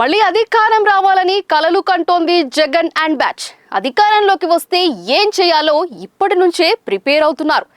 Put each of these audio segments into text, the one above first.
మళ్ళీ అధికారం రావాలని కలలు కంటోంది జగన్ అండ్ బ్యాచ్. అధికారంలోకి వస్తే ఏం చేయాలో ఇప్పటి నుంచే ప్రిపేర్ అవుతున్నారు.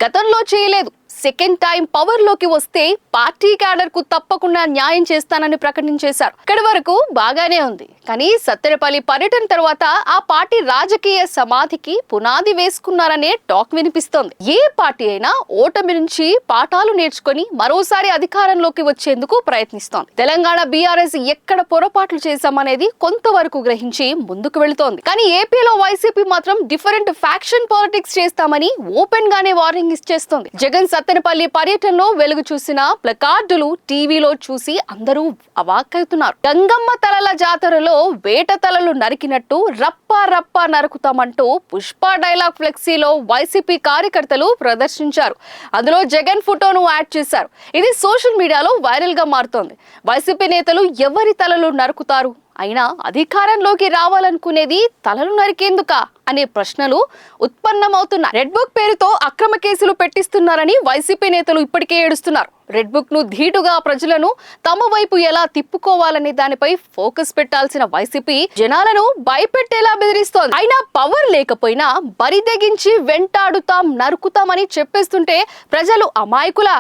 గతంలో చేయలేదు, సెకండ్ టైం పవర్ లోకి వస్తే పార్టీ క్యాడర్ కు తప్పకుండా న్యాయం చేస్తానని ప్రకటించేశారు. ఇక్కడి వరకు బాగానే ఉంది. కానీ సత్తెనపల్లి పర్యటన తర్వాత ఆ పార్టీ రాజకీయ సమాధికి పునాది వేసుకున్నారనే టాక్ వినిపిస్తోంది. ఏ పార్టీ అయినా ఓటమి నుంచి పాఠాలు నేర్చుకొని మరోసారి అధికారంలోకి వచ్చేందుకు ప్రయత్నిస్తోంది. తెలంగాణ బీఆర్ఎస్ ఎక్కడ పొరపాట్లు చేశామనేది కొంతవరకు గ్రహించి ముందుకు వెళుతోంది. కానీ ఏపీలో వైసీపీ మాత్రం డిఫరెంట్ ఫ్యాక్షన్ పాలిటిక్స్ చేస్తామని ఓపెన్ గానే వార్నింగ్ ఇచ్చేస్తోంది. జగన్ సత్తెనపల్లి పర్యటనలో వెలుగు చూసిన ప్లకార్డులు టీవీలో చూసి అందరూ అవాక్కవుతున్నారు. గంగమ్మ తలల జాతరలో వేట తలలు నరికినట్టు రప్పా రప్పా నరుకుతామంటూ పుష్ప డైలాగ్ ఫ్లెక్సీలో వైసీపీ కార్యకర్తలు ప్రదర్శించారు. అందులో జగన్ ఫోటోను యాడ్ చేశారు. ఇది సోషల్ మీడియాలో వైరల్ గా మారుతోంది. వైసీపీ నేతలు ఎవరి తలలు నరుకుతారు? అయినా అధికారంలోకి రావాలనుకునేది తలలు నరికేందుకా అనే ప్రశ్నలు ఉత్పన్నమవుతున్నాయి. రెడ్ బుక్ పేరుతో అక్రమ కేసులు పెట్టిస్తున్నారని వైసీపీ నేతలు ఇప్పటికే ఏడుస్తున్నారు. రెడ్ బుక్ ను ధీటుగా ప్రజలను తమ వైపు ఎలా తిప్పుకోవాలనే దానిపై ఫోకస్ పెట్టాల్సిన వైసీపీ జనాలను భయపెట్టేలా బెదిరిస్తోంది. అయినా పవర్ లేకపోయినా బరిదెగించి వెంటాడుతాం, నరుకుతామని చెప్పేస్తుంటే ప్రజలు అమాయకులా?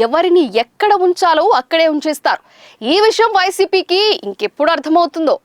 ఎవరిని ఎక్కడ ఉంచాలో అక్కడే ఉంచేస్తారు. ఈ విషయం వైసీపీకి ఇంకెప్పుడు అర్థమవుతుందో.